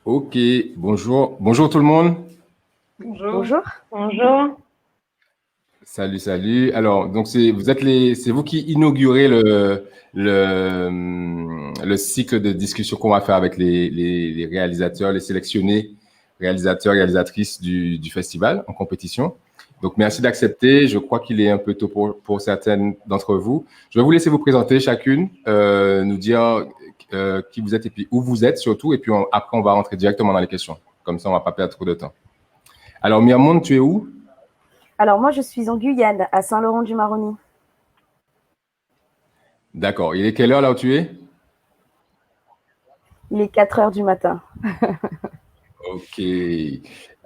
Ok, bonjour. Bonjour tout le monde. Bonjour. Bonjour. Bonjour. Salut, salut. Alors, donc c'est vous qui inaugurez le cycle de discussion qu'on va faire avec les réalisateurs, les sélectionnés réalisateurs, réalisatrices du festival en compétition. Donc, merci d'accepter. Je crois qu'il est un peu tôt pour certaines d'entre vous. Je vais vous laisser vous présenter chacune, nous dire qui vous êtes et puis où vous êtes surtout. Et puis après, on va rentrer directement dans les questions. Comme ça, on va pas perdre trop de temps. Alors, Myrmonde, tu es où? Alors moi, je suis en Guyane, à Saint-Laurent-du-Maroni. D'accord. Il est quelle heure là où tu es? Il est 4 heures du matin. Ok.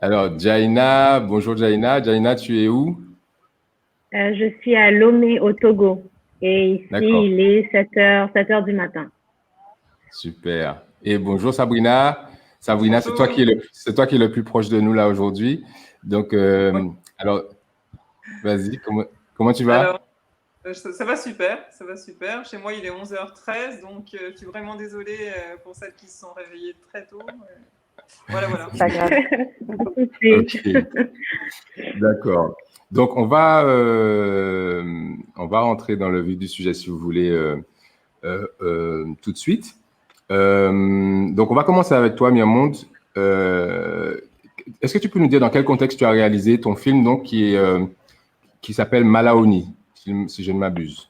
Alors, Jaina, bonjour Jaina. Jaina, tu es où? Je suis à Lomé au Togo et ici D'accord. il est 7 heures du matin. Super. Et bonjour Sabrina. Sabrina, Bonjour. c'est toi qui es le plus proche de nous là aujourd'hui. Donc, alors, vas-y, comment tu vas? Alors, ça va super, ça va super. Chez moi, il est 11h13, donc je suis vraiment désolée pour celles qui se sont réveillées très tôt. Voilà. Pas grave. Ok. D'accord. Donc, on va rentrer dans le vif du sujet si vous voulez tout de suite. Donc, on va commencer avec toi, Myrmonde. Est-ce que tu peux nous dire dans quel contexte tu as réalisé ton film donc, qui s'appelle Malaoni, si je ne m'abuse?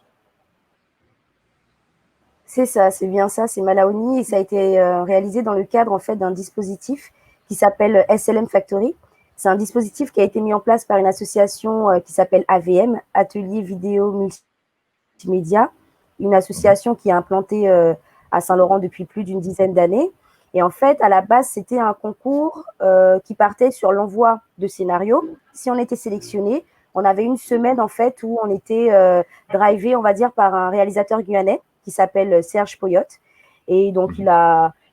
C'est ça, c'est bien ça, c'est Malaoni et ça a été réalisé dans le cadre en fait d'un dispositif qui s'appelle SLM Factory. C'est un dispositif qui a été mis en place par une association qui s'appelle AVM, Atelier Vidéo Multimédia, une association qui est implantée à Saint-Laurent depuis plus d'une dizaine d'années. Et en fait, à la base, c'était un concours qui partait sur l'envoi de scénarios. Si on était sélectionné, on avait une semaine en fait où on était drivé, on va dire, par un réalisateur guyanais qui s'appelle Serge Poyotte. Et donc, il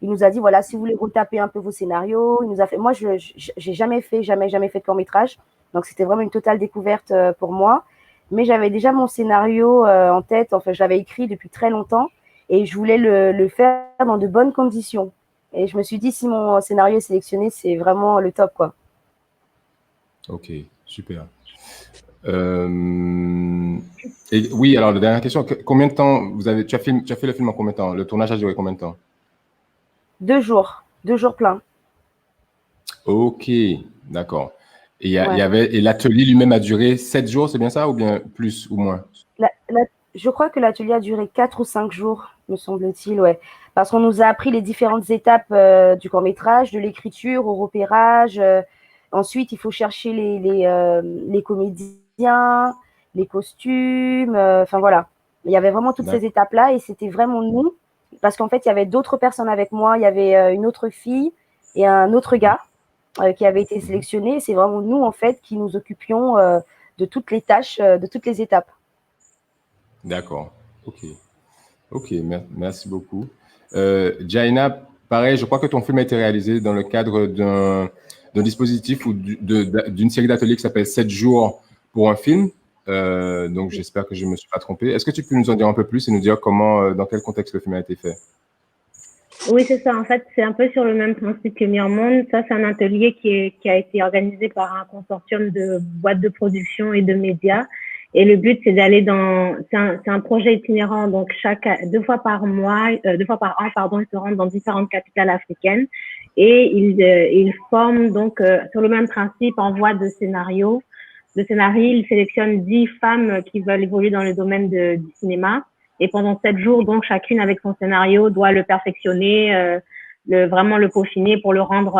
nous a dit, voilà, si vous voulez retaper un peu vos scénarios, il nous a fait. Moi, je n'ai jamais fait de court-métrage. Donc, c'était vraiment une totale découverte pour moi. Mais j'avais déjà mon scénario en tête. Enfin, j'avais écrit depuis très longtemps et je voulais le faire dans de bonnes conditions. Et je me suis dit, si mon scénario est sélectionné, c'est vraiment le top, quoi. Ok, super. Et oui, alors la dernière question, combien de temps tu as fait le film en combien de temps? Le tournage a duré combien de temps? 2 jours pleins. Ok, d'accord. Et, Ouais. et l'atelier lui-même a duré 7 jours, c'est bien ça, ou bien plus ou moins? Je crois que l'atelier a duré 4 ou 5 jours, me semble-t-il, ouais. Parce qu'on nous a appris les différentes étapes du court-métrage, de l'écriture au repérage. Ensuite, il faut chercher les comédiens, les costumes. Enfin, voilà. Il y avait vraiment toutes ces étapes-là et c'était vraiment nous. Parce qu'en fait, il y avait d'autres personnes avec moi. Il y avait une autre fille et un autre gars qui avaient été sélectionnés. C'est vraiment nous, en fait, qui nous occupions de toutes les tâches, de toutes les étapes. D'accord. Ok, merci beaucoup. Jaina, pareil, je crois que ton film a été réalisé dans le cadre d'un dispositif ou d'une série d'ateliers qui s'appelle 7 jours pour un film. Donc, j'espère que je ne me suis pas trompé. Est-ce que tu peux nous en dire un peu plus et nous dire dans quel contexte le film a été fait? Oui, c'est ça. En fait, c'est un peu sur le même principe que Myrmonde. Ça, c'est un atelier qui a été organisé par un consortium de boîtes de production et de médias. Et le but, c'est d'aller c'est un projet itinérant. Donc, 2 fois par mois, 2 fois par an, pardon, ils se rendent dans différentes capitales africaines. Et ils forment donc, sur le même principe, en voie de scénario. Ils sélectionnent 10 femmes qui veulent évoluer dans le domaine du cinéma. Et pendant 7 jours, donc, chacune avec son scénario doit le perfectionner, vraiment le peaufiner pour le rendre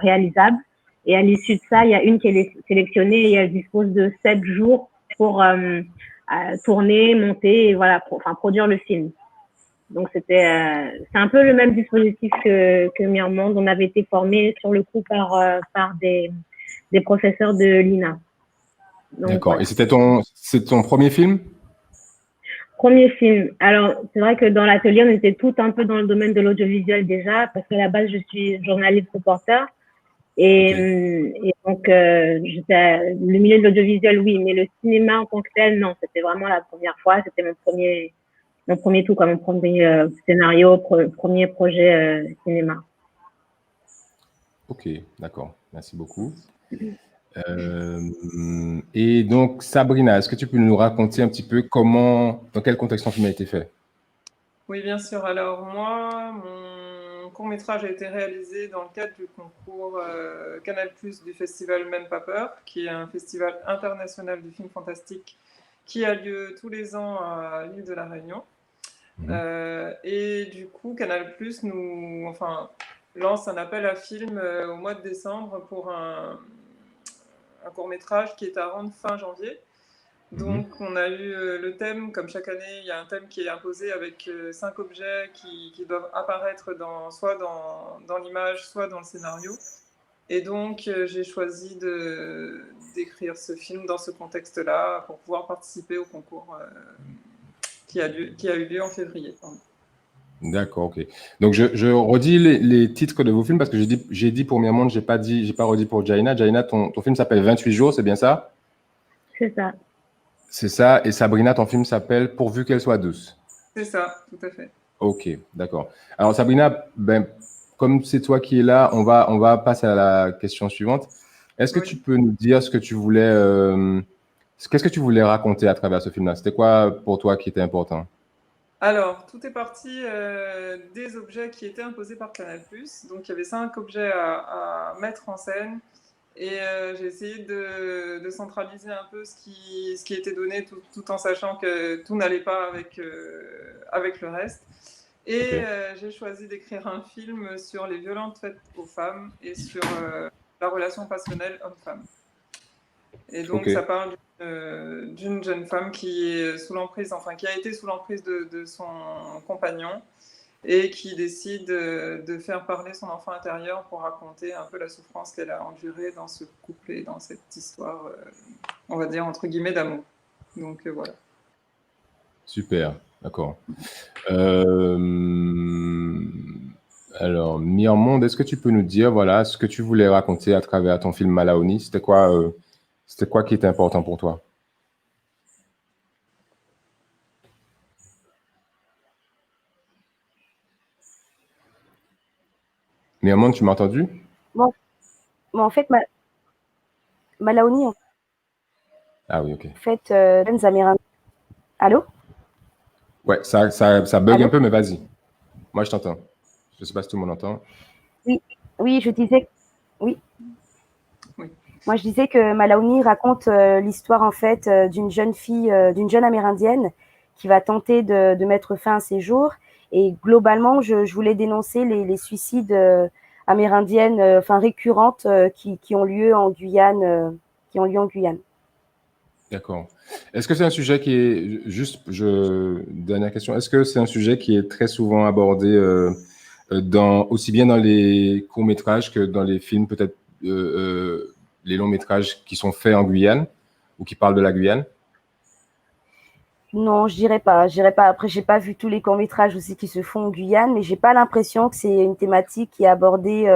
réalisable. Et à l'issue de ça, il y a une qui est sélectionnée et elle dispose de 7 jours pour tourner, monter et voilà, produire le film. Donc c'est un peu le même dispositif que Myrmonde. On avait été formés sur le coup par des professeurs de l'INA. D'accord. Voilà. Et c'est ton premier film? Premier film. Alors, c'est vrai que dans l'atelier, on était tout un peu dans le domaine de l'audiovisuel déjà, parce qu'à la base, je suis journaliste reporter. Et donc, le milieu de l'audiovisuel, oui, mais le cinéma en tant que tel, non, c'était vraiment la première fois. C'était mon premier tout, quoi, mon premier scénario, premier projet cinéma. Ok, d'accord. Merci beaucoup. Et donc, Sabrina, est-ce que tu peux nous raconter un petit peu dans quel contexte ton film a été fait? Oui, bien sûr. Alors moi, mon court-métrage a été réalisé dans le cadre du concours Canal+ du festival Même pas peur, qui est un festival international du film fantastique qui a lieu tous les ans à l'île de la Réunion. Et du coup, Canal+ lance un appel à films au mois de décembre pour un court-métrage qui est à rendre fin janvier. Donc, on a eu le thème, comme chaque année, il y a un thème qui est imposé avec 5 objets qui doivent apparaître soit dans l'image, soit dans le scénario. Et donc, j'ai choisi d'écrire ce film dans ce contexte-là pour pouvoir participer au concours qui a eu lieu en février. D'accord, ok. Donc, je redis les titres de vos films parce que j'ai dit pour Myrmonde, j'ai pas redit pour Jaina. Jaina, ton film s'appelle 28 jours, c'est bien ça? C'est ça. C'est ça. Et Sabrina, ton film s'appelle Pourvu qu'elle soit douce. C'est ça, tout à fait. Ok, d'accord. Alors, Sabrina, comme c'est toi qui es là, on va passer à la question suivante. Est-ce que Oui. tu peux nous dire ce que tu voulais, qu'est-ce que tu voulais raconter à travers ce film-là? C'était quoi pour toi qui était important? Alors, tout est parti des objets qui étaient imposés par Canal+. Donc, il y avait 5 objets à mettre en scène. Et j'ai essayé de centraliser un peu ce qui était donné, tout en sachant que tout n'allait pas avec le reste. Et j'ai choisi d'écrire un film sur les violences faites aux femmes et sur la relation passionnelle homme-femme. Et donc, ça parle d'une jeune femme qui est sous l'emprise, qui a été sous l'emprise de son compagnon et qui décide de faire parler son enfant intérieur pour raconter un peu la souffrance qu'elle a endurée dans ce couple et dans cette histoire, on va dire, entre guillemets, d'amour. Donc, voilà. Super, d'accord. Alors, Myrmonde, est-ce que tu peux nous dire, voilà, ce que tu voulais raconter à travers ton film Malaoni? C'était quoi qui était important pour toi? Myrmonde, tu m'as entendu? Bon, en fait, Malaoni, en Ah oui, ok. fait, jeunes Amérindiens. Allô? Ouais, ça bug un Allô? peu, mais vas-y. Moi, je t'entends. Je ne sais pas si tout le monde entend. Oui, je disais, oui. Oui. Moi, je disais que Malaoni raconte l'histoire en fait d'une jeune fille, d'une jeune Amérindienne qui va tenter de mettre fin à ses jours. Et globalement, je voulais dénoncer les suicides amérindiennes, récurrentes, qui ont lieu en Guyane, D'accord. Est-ce que c'est un sujet qui est dernière question, est-ce que c'est un sujet qui est très souvent abordé aussi bien dans les courts-métrages que dans les films, peut-être les longs-métrages qui sont faits en Guyane ou qui parlent de la Guyane? Non, je dirais pas. Après, j'ai pas vu tous les courts-métrages aussi qui se font en Guyane, mais j'ai pas l'impression que c'est une thématique qui est abordée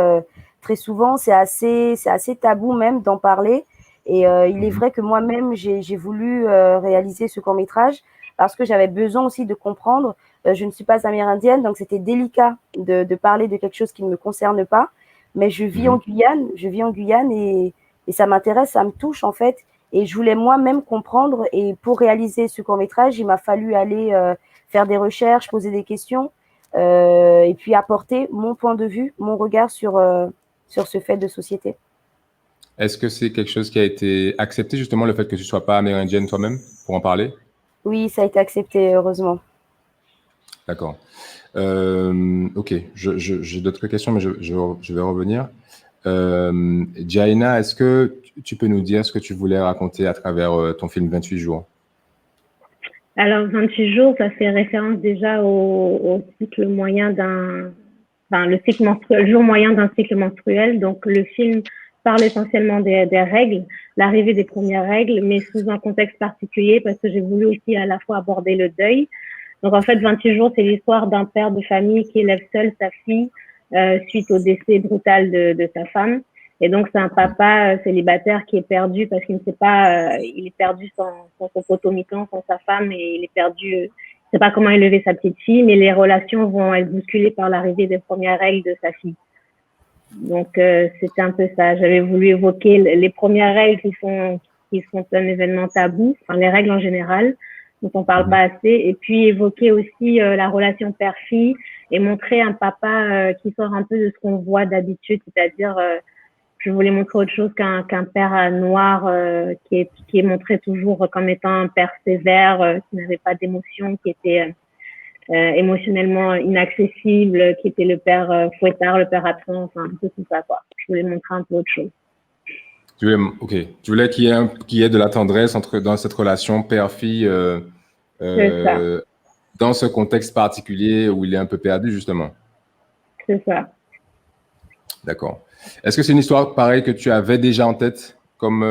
très souvent. C'est assez tabou même d'en parler. Et il est vrai que moi-même, j'ai voulu réaliser ce court-métrage parce que j'avais besoin aussi de comprendre. Je ne suis pas amérindienne, donc c'était délicat de parler de quelque chose qui ne me concerne pas. Mais je vis en Guyane et ça m'intéresse, ça me touche en fait. Et je voulais moi-même comprendre. Et pour réaliser ce court-métrage, il m'a fallu aller faire des recherches, poser des questions et puis apporter mon point de vue, mon regard sur ce fait de société. Est-ce que c'est quelque chose qui a été accepté, justement, le fait que tu ne sois pas amérindienne toi-même, pour en parler? Oui, ça a été accepté, heureusement. D'accord. Ok, j'ai d'autres questions, mais je vais revenir. Jaina, est-ce que tu peux nous dire ce que tu voulais raconter à travers ton film 28 jours? Alors, 28 jours, ça fait référence déjà au cycle moyen le cycle menstruel, le jour moyen d'un cycle menstruel. Donc, le film parle essentiellement des règles, l'arrivée des premières règles, mais sous un contexte particulier parce que j'ai voulu aussi à la fois aborder le deuil. Donc, en fait, 28 jours, c'est l'histoire d'un père de famille qui élève seul sa fille suite au décès brutal de sa femme. Et donc, c'est un papa célibataire qui est perdu parce qu'il ne sait pas, il est perdu sans son potomitan, sans sa femme, et il est perdu, il ne sait pas comment élever sa petite fille, mais les relations vont être bousculées par l'arrivée des premières règles de sa fille. Donc, c'était un peu ça. J'avais voulu évoquer les premières règles qui sont un événement tabou, enfin les règles en général, dont on parle pas assez, et puis évoquer aussi la relation père-fille et montrer un papa qui sort un peu de ce qu'on voit d'habitude, c'est-à-dire je voulais montrer autre chose qu'un père noir qui est montré toujours comme étant un père sévère, qui n'avait pas d'émotion, qui était émotionnellement inaccessible, qui était le père fouettard, le père absent, enfin un peu tout ça quoi. Je voulais montrer un peu autre chose. Tu voulais qu'il y ait de la tendresse dans cette relation père-fille, C'est ça. dans ce contexte particulier où il est un peu perdu, justement. C'est ça. D'accord. Est-ce que c'est une histoire pareille que tu avais déjà en tête comme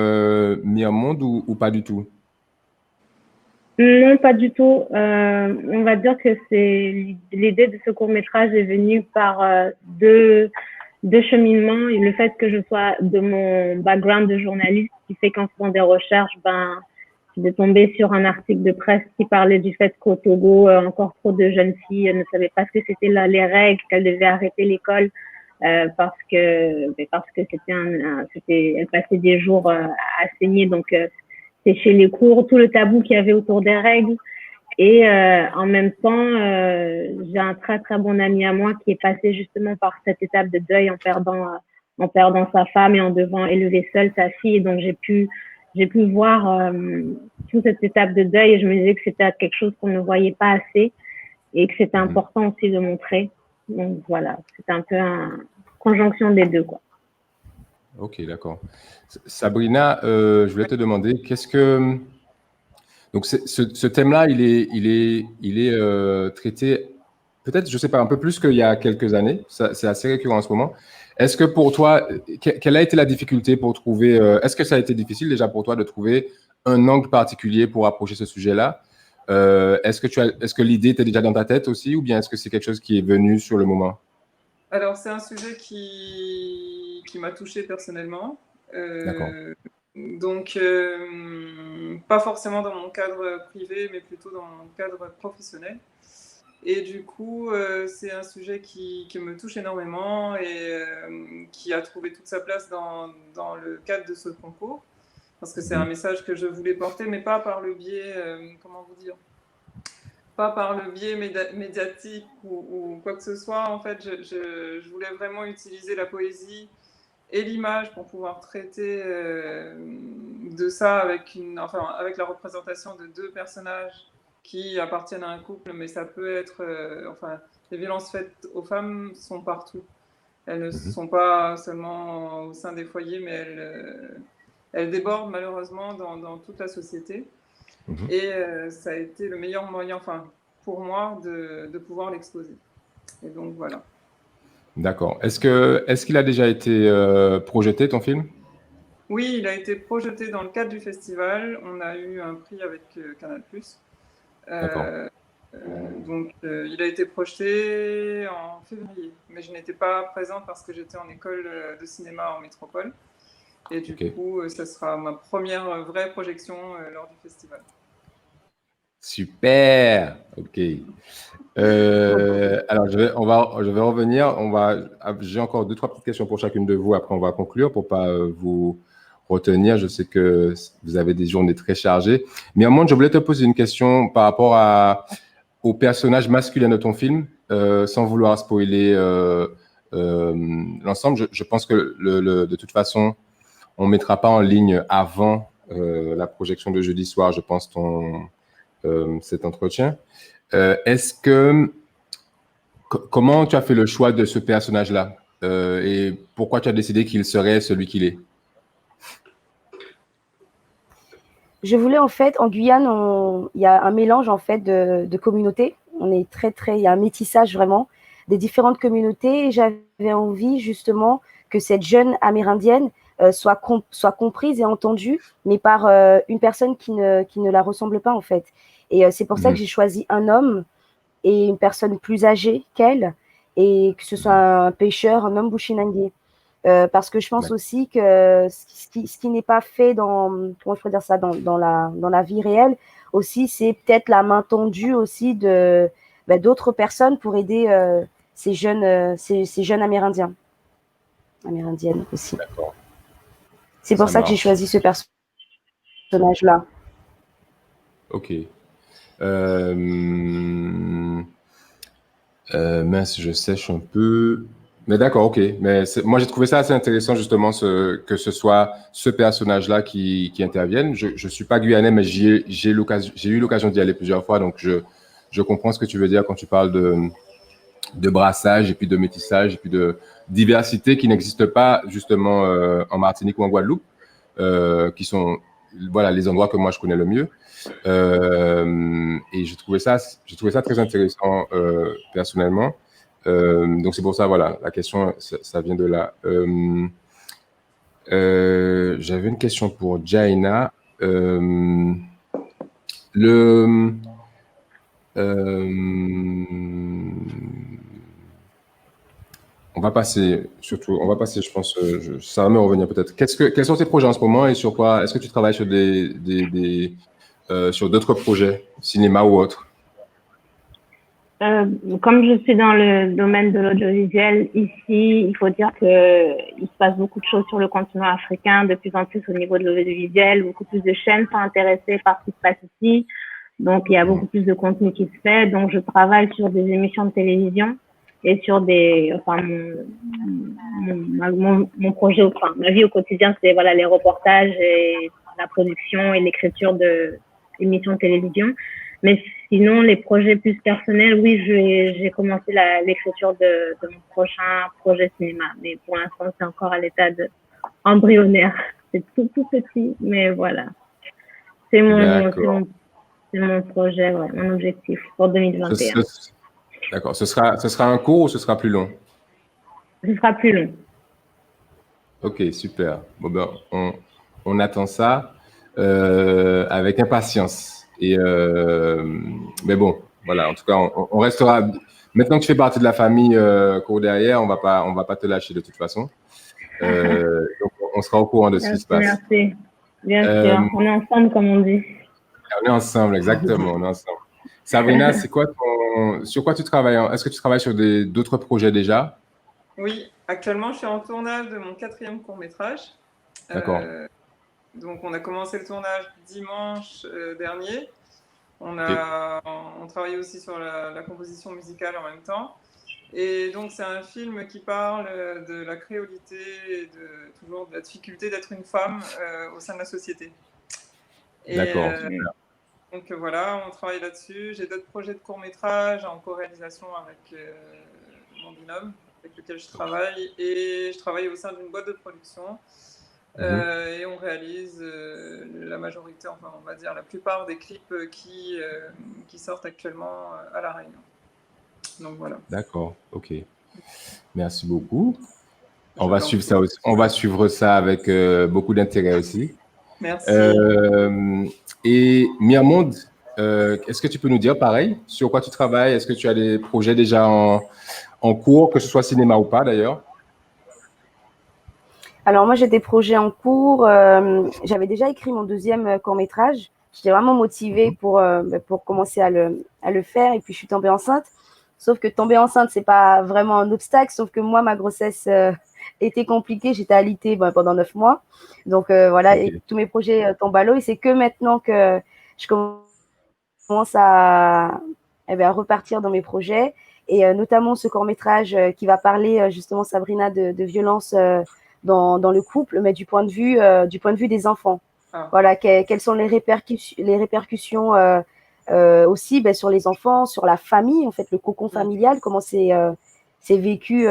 mis en monde ou pas du tout? Non, pas du tout. On va dire que c'est l'idée de ce court-métrage est venue par deux cheminements et le fait que je sois de mon background de journaliste qui fait qu'en faisant des recherches, je suis tombée sur un article de presse qui parlait du fait qu'au Togo, encore trop de jeunes filles ne savaient pas ce que c'était les règles, qu'elles devaient arrêter l'école parce que elles passaient des jours à saigner, donc sécher les cours, tout le tabou qu'il y avait autour des règles. Et en même temps, j'ai un très très bon ami à moi qui est passé justement par cette étape de deuil en perdant sa femme et en devant élever seule sa fille. Et donc j'ai pu voir toute cette étape de deuil et je me disais que c'était quelque chose qu'on ne voyait pas assez et que c'était important aussi de montrer. Donc voilà, c'était un peu une conjonction des deux, quoi. Ok, d'accord. Sabrina, je voulais te demander, donc ce thème-là, il est traité peut-être, je sais pas, un peu plus qu'il y a quelques années. C'est assez récurrent en ce moment. Est-ce que pour toi, quelle a été la difficulté pour trouver, est-ce que ça a été difficile déjà pour toi de trouver un angle particulier pour approcher ce sujet-là? Est-ce que l'idée était déjà dans ta tête aussi, ou bien est-ce que c'est quelque chose qui est venu sur le moment? Alors, c'est un sujet qui m'a touchée personnellement. D'accord. Donc, pas forcément dans mon cadre privé, mais plutôt dans mon cadre professionnel. Et du coup, c'est un sujet qui me touche énormément et qui a trouvé toute sa place dans le cadre de ce concours. Parce que c'est un message que je voulais porter, mais pas par le biais, comment vous dire, pas par le biais médiatique ou quoi que ce soit. En fait, je voulais vraiment utiliser la poésie et l'image pour pouvoir traiter de ça avec la représentation de deux personnages qui appartiennent à un couple, mais ça peut être, les violences faites aux femmes sont partout. Elles ne sont pas seulement au sein des foyers, mais elles débordent malheureusement dans toute la société. Et ça a été le meilleur moyen, pour moi, de pouvoir l'exposer. Et donc voilà. D'accord. Est-ce qu'il a déjà été projeté, ton film? Oui, il a été projeté dans le cadre du festival. On a eu un prix avec Canal+. Donc, il a été projeté en février. Mais je n'étais pas présente parce que j'étais en école de cinéma en métropole. Et du coup, ça sera ma première vraie projection lors du festival. Super. OK. Alors, je vais revenir. J'ai encore 2-3 petites questions pour chacune de vous. Après, on va conclure pour pas vous retenir. Je sais que vous avez des journées très chargées. Mais je voulais te poser une question par rapport au personnage masculin de ton film, sans vouloir spoiler l'ensemble. Je pense que de toute façon, on ne mettra pas en ligne avant la projection de jeudi soir, je pense, cet entretien. Comment tu as fait le choix de ce personnage-là et pourquoi tu as décidé qu'il serait celui qu'il est? Je voulais en fait, en Guyane, il y a un mélange en fait de communautés. On est il y a un métissage vraiment des différentes communautés et j'avais envie justement que cette jeune amérindienne soit comprise et entendue, mais par une personne qui ne la ressemble pas en fait. Et c'est pour ça que j'ai choisi un homme et une personne plus âgée qu'elle, et que ce soit un pêcheur, un homme Bushinangi. Parce que je pense aussi que ce qui n'est pas fait comment je peux dire ça, dans la vie réelle, aussi, c'est peut-être la main tendue aussi d'autres personnes pour aider ces jeunes Amérindiens. amérindienne aussi. D'accord. C'est pour Ça ça que j'ai marche. choisi ce personnage-là. Ok. Mince, je sèche un peu. Mais d'accord, ok. Mais moi, j'ai trouvé ça assez intéressant, justement, que ce soit ce personnage-là qui intervienne. Je ne suis pas guyanais, mais j'ai eu l'occasion d'y aller plusieurs fois. Donc, je comprends ce que tu veux dire quand tu parles de brassage et puis de métissage et puis de diversité qui n'existe pas, justement, en Martinique ou en Guadeloupe, qui sont, voilà, les endroits que moi, je connais le mieux. Et j'ai trouvé ça très intéressant personnellement. Donc c'est pour ça, voilà, la question, ça vient de là. J'avais une question pour Jaina. Le, on va passer, je pense, ça va me revenir peut-être. Quels sont tes projets en ce moment et sur quoi? Est-ce que tu travailles sur sur d'autres projets, cinéma ou autre? Comme je suis dans le domaine de l'audiovisuel, ici, il faut dire que il se passe beaucoup de choses sur le continent africain, de plus en plus au niveau de l'audiovisuel. Beaucoup plus de chaînes sont intéressées par ce qui se passe ici. Donc, il y a beaucoup plus de contenu qui se fait. Donc, je travaille sur des émissions de télévision et sur mon projet, enfin, ma vie au quotidien, c'est, voilà, les reportages et la production et l'écriture d'émissions de télévision. Mais sinon, les projets plus personnels, oui, j'ai commencé l'écriture de mon prochain projet cinéma. Mais pour l'instant, c'est encore à l'état embryonnaire. C'est tout petit, mais voilà. C'est mon projet, ouais, mon objectif pour 2021. D'accord. Ce sera un court ou ce sera plus long? Ce sera plus long. Ok, super. Bon, ben, on attend ça avec impatience. Mais bon, voilà. En tout cas, on restera. Maintenant que tu fais partie de la famille court derrière, on va pas te lâcher de toute façon. Donc, on sera au courant de ce qui se passe. Merci. Bien sûr. On est ensemble, comme on dit. On est ensemble, exactement. On est ensemble. Sabrina, sur quoi tu travailles? Est-ce que tu travailles sur d'autres projets déjà? Oui, actuellement, je suis en tournage de mon 4e court-métrage. D'accord. Donc, on a commencé le tournage dimanche dernier. On travaille aussi sur la composition musicale en même temps. Et donc, c'est un film qui parle de la créolité et toujours de la difficulté d'être une femme au sein de la société. D'accord. Donc voilà, on travaille là-dessus. J'ai d'autres projets de court-métrage en co-réalisation avec mon binôme avec lequel je travaille. Et je travaille au sein d'une boîte de production. Et on réalise la majorité, enfin on va dire la plupart des clips qui sortent actuellement à La Réunion. Donc voilà. D'accord, ok. Merci beaucoup. On va suivre ça aussi. On va suivre ça avec beaucoup d'intérêt aussi. Merci. Et Miamonde, est-ce que tu peux nous dire pareil sur quoi tu travailles? Est-ce que tu as des projets déjà en cours, que ce soit cinéma ou pas d'ailleurs? Alors moi j'ai des projets en cours. J'avais déjà écrit mon 2e court-métrage. J'étais vraiment motivée pour commencer à le faire. Et puis je suis tombée enceinte. Sauf que tomber enceinte, c'est pas vraiment un obstacle. Sauf que moi, ma grossesse était compliquée. J'étais alitée pendant 9 mois. Donc voilà, Okay. et tous mes projets tombent à l'eau. Et c'est que maintenant que je commence à repartir dans mes projets. Et notamment ce court-métrage qui va parler justement, Sabrina, de violence dans le couple, mais du point de vue des enfants. Voilà, quelles sont les répercussions aussi sur les enfants, sur la famille, en fait, le cocon familial, comment c'est vécu du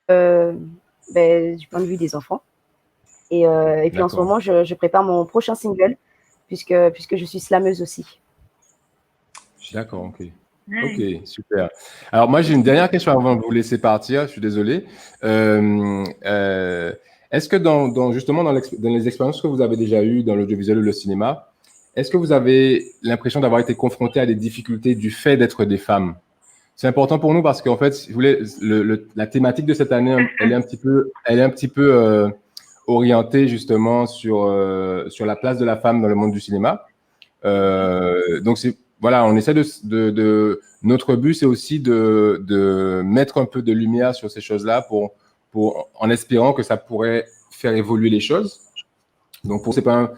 point de vue des enfants. Et puis en ce moment, je prépare mon prochain single, puisque je suis slameuse aussi. D'accord, ok. Ok, super. Alors moi, j'ai une dernière question avant de vous laisser partir, je suis désolé. Est-ce que justement dans les expériences que vous avez déjà eues dans l'audiovisuel ou le cinéma, est-ce que vous avez l'impression d'avoir été confronté à des difficultés du fait d'être des femmes? C'est important pour nous parce qu'en fait, si vous voulez, la thématique de cette année, elle est un petit peu orientée justement sur la place de la femme dans le monde du cinéma. Donc voilà, on essaie notre but, c'est aussi de mettre un peu de lumière sur ces choses-là pour en espérant que ça pourrait faire évoluer les choses. Donc, c'est pas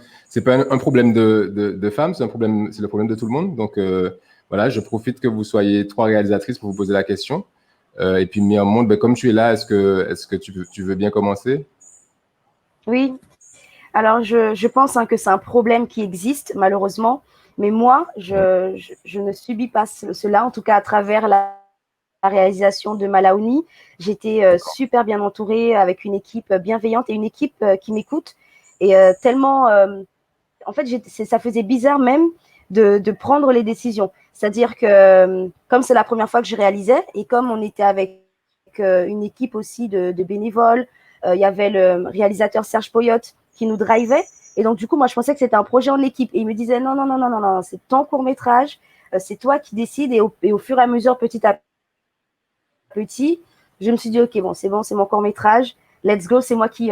un problème de femmes, c'est le problème de tout le monde. Donc, voilà, je profite que vous soyez 3 réalisatrices pour vous poser la question. Et puis, Myrmonde, ben, comme tu es là, est-ce que tu veux bien commencer? Oui, alors je pense que c'est un problème qui existe malheureusement, mais moi, je ne subis pas cela, en tout cas à travers la réalisation de Malaoni. J'étais super bien entourée avec une équipe bienveillante et une équipe qui m'écoute. Et tellement, en fait, ça faisait bizarre même de prendre les décisions. C'est-à-dire que comme c'est la première fois que je réalisais et comme on était avec une équipe aussi de bénévoles, il y avait le réalisateur Serge Poyot qui nous drivait. Et donc, du coup, moi, je pensais que c'était un projet en équipe. Et il me disait, non, non, non, non, non, non, c'est ton court-métrage, c'est toi qui décides. Et au fur et à mesure, petit à petit, je me suis dit, OK, bon, c'est mon court-métrage. Let's go, c'est moi qui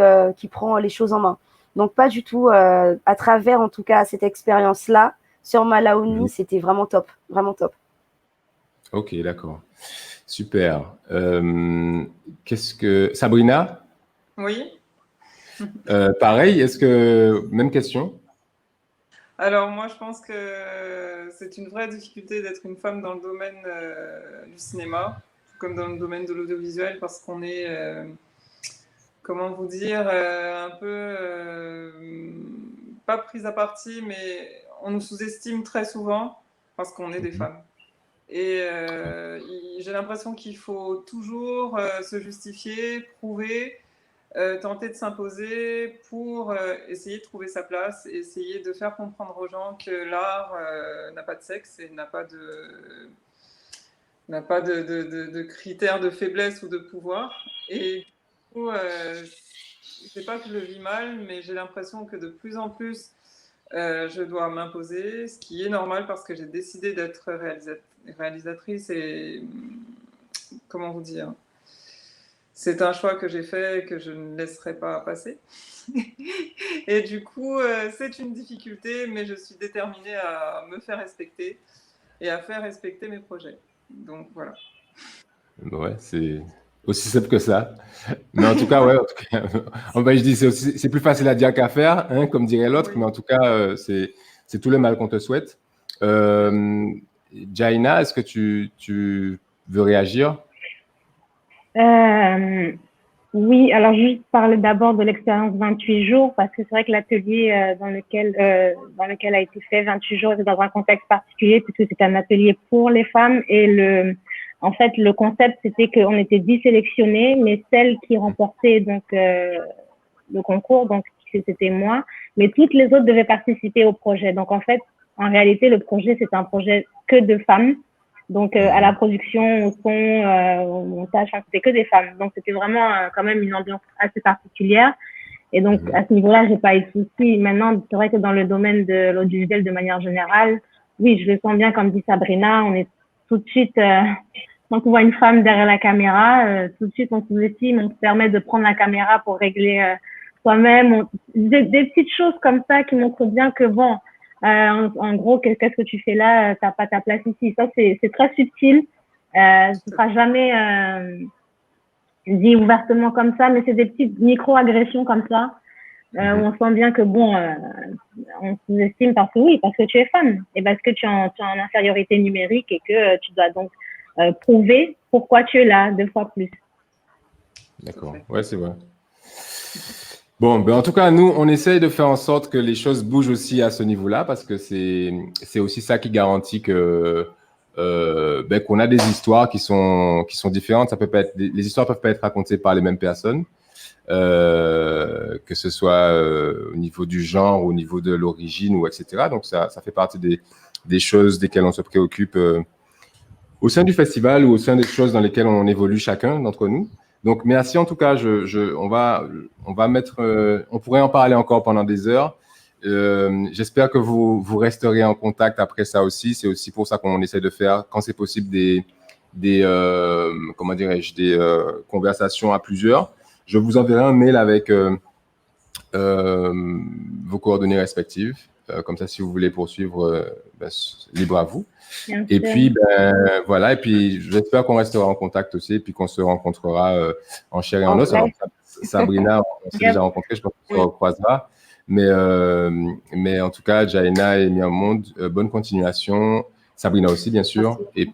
prends les choses en main. Donc, pas du tout, à travers, en tout cas, cette expérience-là, sur Malaoni, c'était vraiment top, vraiment top. Ok, d'accord. Super. Sabrina? Oui. Pareil, même question? Alors moi, je pense que c'est une vraie difficulté d'être une femme dans le domaine du cinéma, comme dans le domaine de l'audiovisuel, parce qu'on est, comment vous dire, un peu pas prise à partie, mais on nous sous-estime très souvent parce qu'on est des femmes. Et j'ai l'impression qu'il faut toujours se justifier, prouver, tenter de s'imposer pour essayer de trouver sa place, essayer de faire comprendre aux gens que l'art n'a pas de sexe et n'a pas de critères de faiblesse ou de pouvoir. Et du coup, c'est pas que je le vis mal, mais j'ai l'impression que de plus en plus, je dois m'imposer, ce qui est normal parce que j'ai décidé d'être réalisatrice et comment vous dire, c'est un choix que j'ai fait et que je ne laisserai pas passer. Et du coup, c'est une difficulté, mais je suis déterminée à me faire respecter et à faire respecter mes projets. Donc voilà. Ouais, c'est aussi simple que ça. Mais en tout cas, ouais, je dis, c'est plus facile à dire qu'à faire, hein, comme dirait l'autre, Oui. mais en tout cas, c'est tout le mal qu'on te souhaite. Jaina, est-ce que tu veux réagir? Oui, alors juste parler d'abord de l'expérience 28 jours, parce que c'est vrai que l'atelier dans lequel a été fait 28 jours, c'est dans un contexte particulier, puisque c'est un atelier pour les femmes. Et en fait, le concept, c'était qu'on était 10 sélectionnées, mais celle qui remportait donc le concours, donc c'était moi, mais toutes les autres devaient participer au projet. Donc en fait, en réalité, le projet, c'est un projet que de femmes. Donc, à la production, au son, au montage, c'était que des femmes. Donc, c'était vraiment quand même une ambiance assez particulière. Et donc, à ce niveau-là, j'ai pas eu de soucis. Maintenant, c'est vrai que dans le domaine de l'audiovisuel de manière générale, oui, je le sens bien, comme dit Sabrina, on est tout de suite, quand on voit une femme derrière la caméra, tout de suite, on sous-estime, on se permet de prendre la caméra pour régler soi-même. Des petites choses comme ça qui montrent bien que, bon, en gros, qu'est-ce que tu fais là? T'as pas ta place ici. Ça, c'est très subtil. Ce sera jamais dit ouvertement comme ça, mais c'est des petites micro-agressions comme ça où on sent bien que bon, on sous-estime parce que tu es femme et parce que tu es en infériorité numérique et que tu dois donc prouver pourquoi tu es là 2 fois plus. D'accord. Ouais, c'est vrai. Bon, ben en tout cas, nous, on essaye de faire en sorte que les choses bougent aussi à ce niveau-là parce que c'est aussi ça qui garantit que qu'on a des histoires qui sont différentes. Ça peut pas être, les histoires peuvent pas être racontées par les mêmes personnes, que ce soit au niveau du genre, au niveau de l'origine ou etc. Donc ça fait partie des choses desquelles on se préoccupe au sein du festival ou au sein des choses dans lesquelles on évolue chacun d'entre nous. Donc, merci en tout cas. On va mettre. On pourrait en parler encore pendant des heures. J'espère que vous resterez en contact après ça aussi. C'est aussi pour ça qu'on essaie de faire, quand c'est possible, des comment dirais-je, des conversations à plusieurs. Je vous enverrai un mail avec vos coordonnées respectives. Comme ça, si vous voulez poursuivre, libre à vous. Bien Et sûr. puis, voilà. Et puis, j'espère qu'on restera en contact aussi, et puis qu'on se rencontrera en chair et en os. Alors, Sabrina, on s'est déjà rencontrés, je pense qu'on se recroisera. Mais en tout cas, Jaina et Miamonde, bonne continuation. Sabrina aussi, bien sûr. Et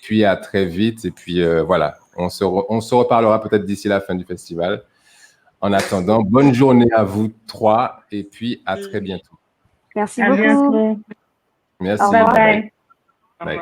puis à très vite. Et puis, voilà. On se reparlera peut-être d'ici la fin du festival. En attendant, bonne journée à vous trois et puis à très bientôt. Merci À beaucoup. bientôt. Merci. Au revoir. Bye. Bye.